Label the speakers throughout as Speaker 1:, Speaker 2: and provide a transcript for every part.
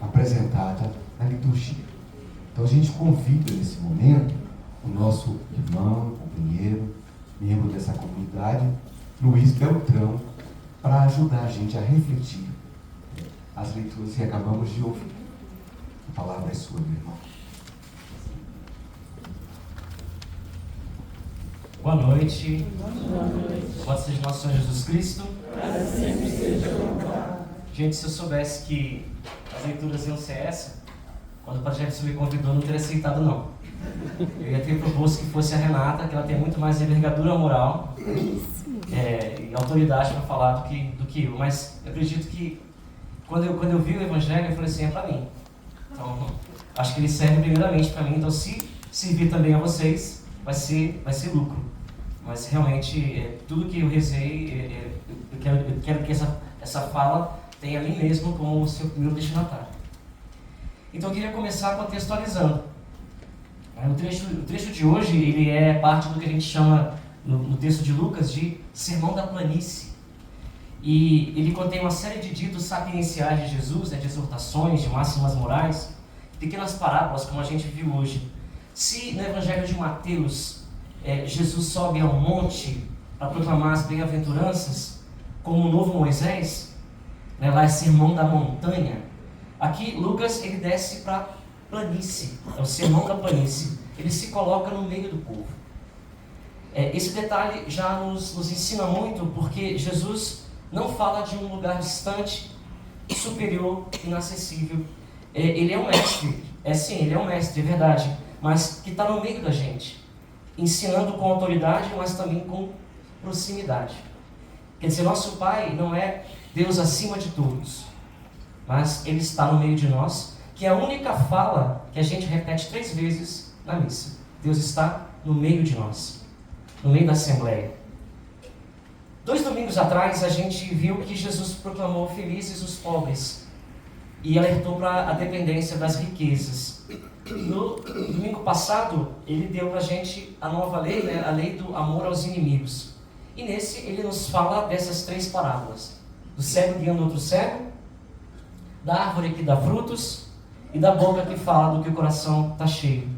Speaker 1: apresentada na liturgia. Então a gente convida nesse momento o nosso irmão, companheiro, membro dessa comunidade, Luiz Beltrão, para ajudar a gente a refletir as leituras que acabamos de ouvir. A palavra é sua, meu irmão.
Speaker 2: Boa noite. Louvado seja nosso Senhor Jesus Cristo.
Speaker 3: Sempre seja louvado.
Speaker 2: Gente, se eu soubesse que as leituras iam ser essa, quando o Padre Jefferson me convidou, eu não teria aceitado, não. Eu ia ter proposto que fosse a Renata, que ela tem muito mais envergadura moral e autoridade para falar do que eu. Mas eu acredito que, quando eu vi o Evangelho, eu falei assim, é para mim. Então, acho que ele serve primeiramente para mim. Então, se servir também a vocês, vai ser lucro. Mas realmente, tudo que eu rezei, eu quero que essa fala tenha a mim mesmo como o seu primeiro destinatário. Então eu queria começar contextualizando. O trecho de hoje, ele é parte do que a gente chama, no texto de Lucas, de Sermão da Planície. E ele contém uma série de ditos sapienciais de Jesus, de exortações, de máximas morais, pequenas parábolas, como a gente viu hoje. Se no Evangelho de Mateus, Jesus sobe ao monte para proclamar as bem-aventuranças, como o novo Moisés, lá é Sermão da Montanha. Aqui, Lucas, ele desce para planície, é o Sermão da Planície. Ele se coloca no meio do povo. Esse detalhe já nos ensina muito, porque Jesus não fala de um lugar distante, superior, inacessível. Ele é um mestre, ele é um mestre, é verdade, mas que está no meio da gente, ensinando com autoridade, mas também com proximidade. Quer dizer, nosso Pai não é Deus acima de todos, mas Ele está no meio de nós, que é a única fala que a gente repete 3 vezes na missa. Deus está no meio de nós, no meio da Assembleia. 2 domingos atrás, a gente viu que Jesus proclamou felizes os pobres e alertou para a dependência das riquezas. No domingo passado, Ele deu para a gente a nova lei, a lei do amor aos inimigos. E nesse, Ele nos fala dessas 3 parábolas: do cego guiando outro cego, da árvore que dá frutos e da boca que fala do que o coração está cheio.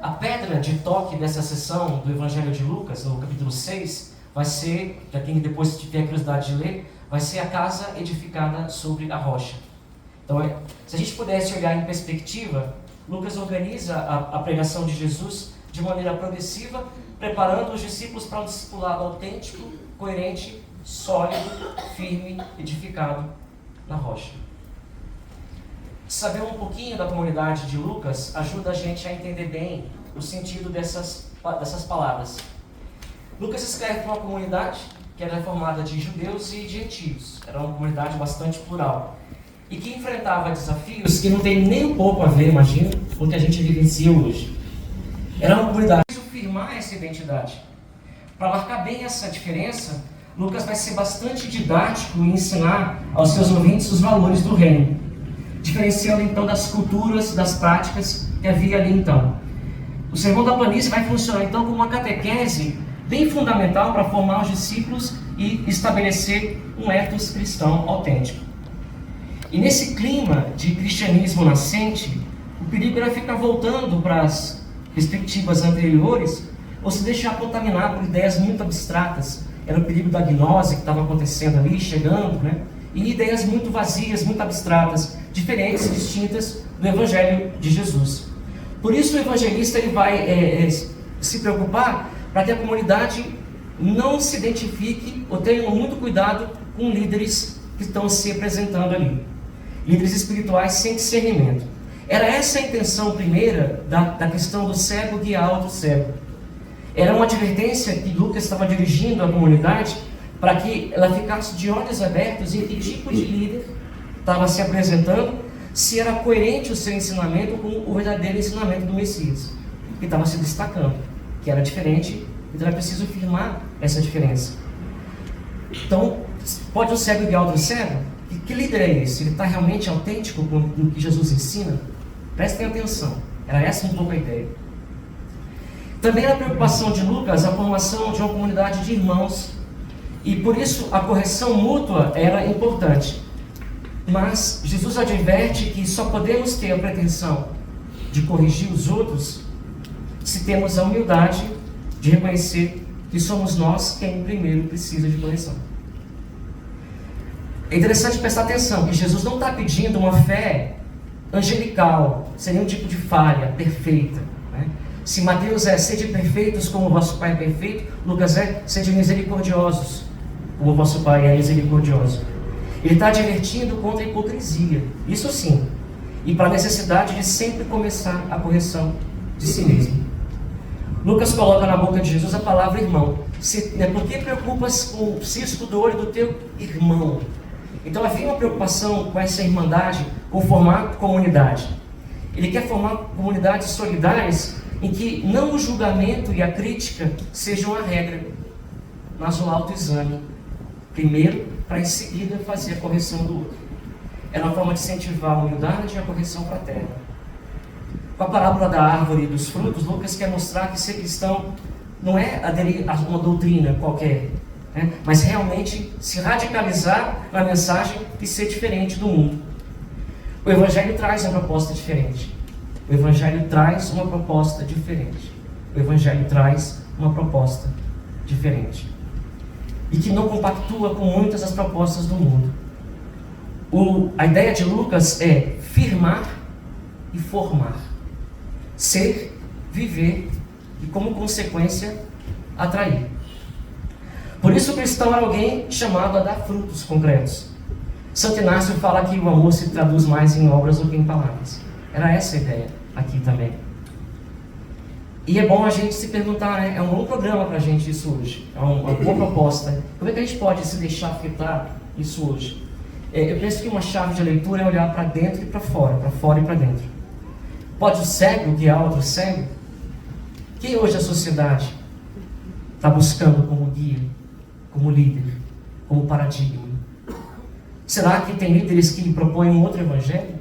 Speaker 2: A pedra de toque dessa sessão do Evangelho de Lucas, no capítulo 6, vai ser, para quem depois tiver curiosidade de ler, vai ser a casa edificada sobre a rocha. Então, se a gente pudesse olhar em perspectiva, Lucas organiza a pregação de Jesus de maneira progressiva, preparando os discípulos para um discipulado autêntico, coerente, sólido, firme, edificado na rocha. Saber um pouquinho da comunidade de Lucas ajuda a gente a entender bem o sentido dessas palavras. Lucas escreve para uma comunidade que era formada de judeus e gentios. Era uma comunidade bastante plural e que enfrentava desafios que não tem nem um pouco a ver, imagina, com o que a gente vivencia hoje. Era uma comunidade que precisa firmar essa identidade. Para marcar bem essa diferença, Lucas vai ser bastante didático em ensinar aos seus ouvintes os valores do reino, diferenciando então das culturas, das práticas que havia ali então. O Sermão da Planície vai funcionar então como uma catequese bem fundamental para formar os discípulos e estabelecer um ethos cristão autêntico. E nesse clima de cristianismo nascente, o perigo era ficar voltando para as perspectivas anteriores ou se deixar contaminar por ideias muito abstratas. Era o perigo da gnose que estava acontecendo ali, chegando, e ideias muito vazias, muito abstratas, diferentes, distintas do Evangelho de Jesus. Por isso o evangelista ele vai se preocupar para que a comunidade não se identifique ou tenha muito cuidado com líderes que estão se apresentando ali. Líderes espirituais sem discernimento. Era essa a intenção primeira da questão do cego guiar outro cego. Era uma advertência que Lucas estava dirigindo à comunidade para que ela ficasse de olhos abertos em que tipo de líder estava se apresentando, se era coerente o seu ensinamento com o verdadeiro ensinamento do Messias, que estava se destacando, que era diferente, então era preciso firmar essa diferença. Então, pode um cego guiar outro cego? Que líder é esse? Ele está realmente autêntico com o que Jesus ensina? Prestem atenção, era essa um pouco a ideia. Também era a preocupação de Lucas a formação de uma comunidade de irmãos, e por isso a correção mútua era importante. Mas Jesus adverte que só podemos ter a pretensão de corrigir os outros se temos a humildade de reconhecer que somos nós quem primeiro precisa de correção. É interessante prestar atenção que Jesus não está pedindo uma fé angelical, sem nenhum tipo de falha perfeita, né? Se Mateus é sede perfeitos como o vosso Pai é perfeito, Lucas é sede misericordiosos como o vosso Pai é misericordioso. Ele está advertindo contra a hipocrisia, isso sim, e para a necessidade de sempre começar a correção de si mesmo. Lucas coloca na boca de Jesus a palavra irmão. Por que preocupas com o cisco do olho do teu irmão? Então havia uma preocupação com essa irmandade, com formar comunidade. Ele quer formar comunidades solidárias em que não o julgamento e a crítica sejam a regra, mas o autoexame. Primeiro, para em seguida fazer a correção do outro. É uma forma de incentivar a humildade e a correção fraterna. Com a parábola da árvore e dos frutos, Lucas quer mostrar que ser cristão não é aderir a uma doutrina qualquer, né? Mas realmente se radicalizar na mensagem e ser diferente do mundo. O Evangelho traz uma proposta diferente. O Evangelho traz uma proposta diferente. O Evangelho traz uma proposta diferente. E que não compactua com muitas das propostas do mundo. A ideia de Lucas é firmar e formar. Ser, viver e, como consequência, atrair. Por isso o cristão era alguém chamado a dar frutos concretos. Santo Inácio fala que o amor se traduz mais em obras do que em palavras. Era essa a ideia aqui também. E é bom a gente se perguntar, né? É um bom programa para a gente isso hoje. É uma boa proposta. Como é que a gente pode se deixar afetar isso hoje? Eu penso que uma chave de leitura é olhar para dentro e para fora e para dentro. Pode o cego guiar outro cego? Quem hoje a sociedade está buscando como guia, como líder, como paradigma? Será que tem líderes que propõem um outro evangelho?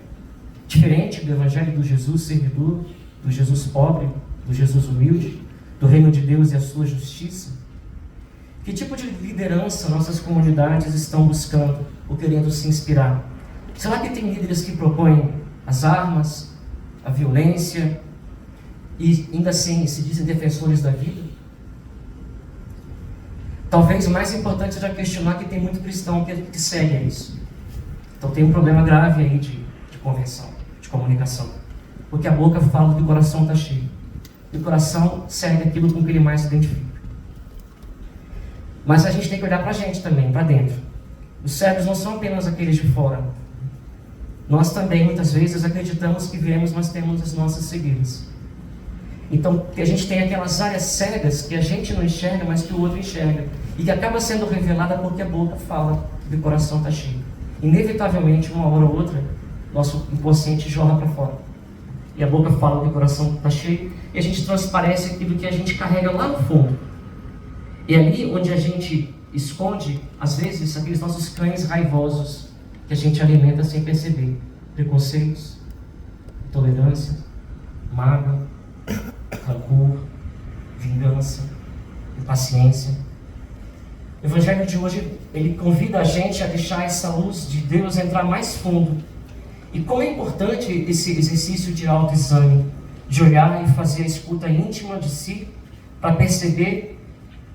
Speaker 2: Diferente do evangelho do Jesus servidor, do Jesus pobre, do Jesus humilde, do reino de Deus e a sua justiça? Que tipo de liderança nossas comunidades estão buscando ou querendo se inspirar? Será que tem líderes que propõem as armas, a violência e ainda assim se dizem defensores da vida? Talvez o mais importante seja questionar que tem muito cristão que segue a isso. Então tem um problema grave aí de conversão, de comunicação. Porque a boca fala que o coração está cheio. E o coração segue aquilo com que ele mais se identifica. Mas a gente tem que olhar para a gente também, para dentro. Os cegos não são apenas aqueles de fora. Nós também, muitas vezes, acreditamos que vemos, mas temos as nossas cegueiras. Então, a gente tem aquelas áreas cegas que a gente não enxerga, mas que o outro enxerga. E que acaba sendo revelada porque a boca fala que o coração está cheio. Inevitavelmente, uma hora ou outra, nosso inconsciente jorra para fora. E a boca fala que o coração está cheio. E a gente transparece aquilo que a gente carrega lá no fundo. E ali onde a gente esconde, às vezes, aqueles nossos cães raivosos que a gente alimenta sem perceber. Preconceitos, intolerância, mágoa, rancor, vingança, impaciência. O Evangelho de hoje, ele convida a gente a deixar essa luz de Deus entrar mais fundo. E como é importante esse exercício de autoexame, de olhar e fazer a escuta íntima de si, para perceber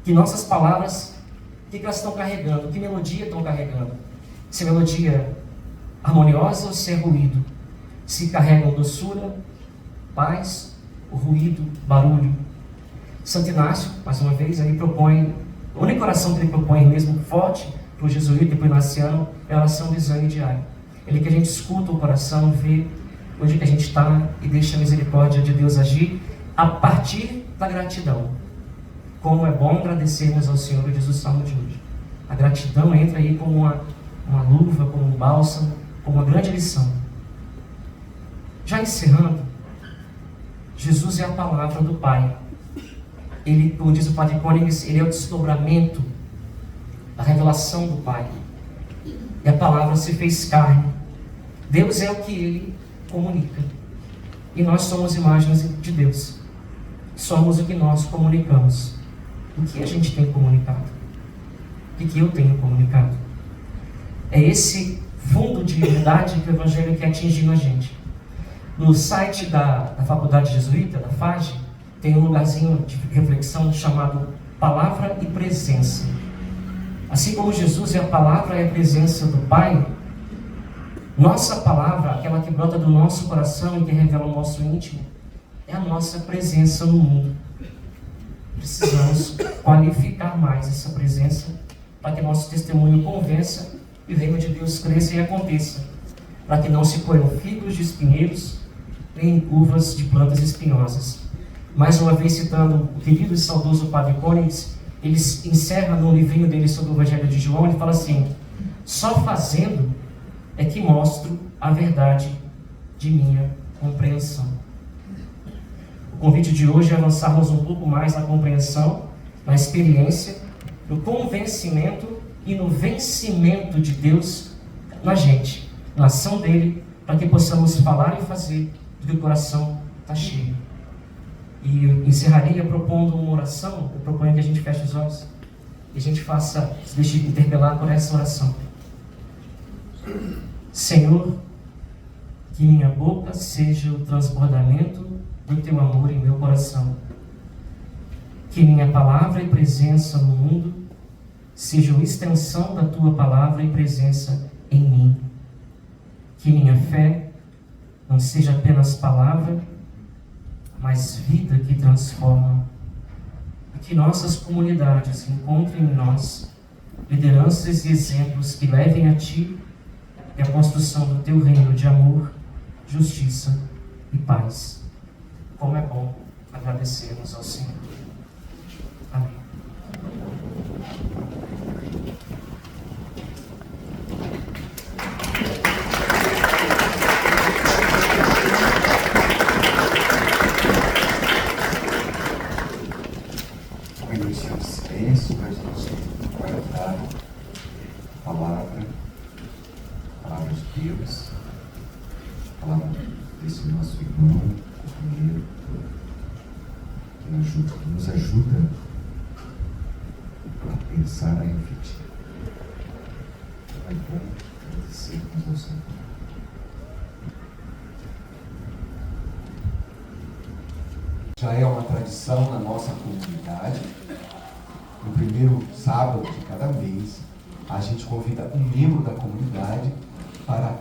Speaker 2: que nossas palavras, o que elas estão carregando, que melodia estão carregando. Se é melodia harmoniosa ou se é ruído. Se carregam doçura, paz, o ruído, barulho. Santo Inácio, mais uma vez, ele propõe, a única oração que ele propõe mesmo forte para o jesuíta e para o inaciano é a oração do exame diário. Ele que a gente escuta o coração, vê onde que a gente está e deixa a misericórdia de Deus agir a partir da gratidão. Como é bom agradecermos ao Senhor, diz o Salmo de hoje. A gratidão entra aí como uma luva, como um bálsamo, como uma grande lição. Já encerrando, Jesus é a palavra do Pai. Ele, como diz o Padre Côniges, ele é o desdobramento, a revelação do Pai. E a palavra se fez carne. Deus é o que ele comunica. E nós somos imagens de Deus. Somos o que nós comunicamos. O que a gente tem comunicado? O que eu tenho comunicado? É esse fundo de verdade que o Evangelho quer atingir na gente. No site da Faculdade Jesuíta, da FAGE, tem um lugarzinho de reflexão chamado Palavra e Presença. Assim como Jesus é a palavra e a presença do Pai, nossa palavra, aquela que brota do nosso coração e que revela o nosso íntimo, é a nossa presença no mundo. Precisamos qualificar mais essa presença para que nosso testemunho convença e o reino de Deus cresça e aconteça, para que não se colham figos de espinheiros nem uvas de plantas espinhosas. Mais uma vez citando o querido e saudoso Padre Cônigs, ele encerra no livrinho dele sobre o Evangelho de João, ele fala assim: só fazendo é que mostro a verdade de minha compreensão. O convite de hoje é avançarmos um pouco mais na compreensão, na experiência, no convencimento e no vencimento de Deus na gente, na ação dele, para que possamos falar e fazer do que o coração está cheio. E eu encerraria propondo uma oração. Eu proponho que a gente feche os olhos e a gente se deixe interpelar por essa oração. Senhor, que minha boca seja o transbordamento do teu amor em meu coração. Que minha palavra e presença no mundo sejam extensão da tua palavra e presença em mim. Que minha fé não seja apenas palavra, mas vida que transforma. E que nossas comunidades encontrem em nós lideranças e exemplos que levem a ti e a construção do teu reino de amor, justiça e paz. Como é bom agradecermos ao Senhor. Amém.
Speaker 1: Um minutinho de silêncio para a gente guardar a palavra de Deus, a palavra desse nosso irmão, companheiro, que nos ajuda a pensar, a refletir. É bom agradecermos ao Senhor. Já é uma tradição na nossa comunidade, no primeiro sábado de cada mês, a gente convida um membro da comunidade para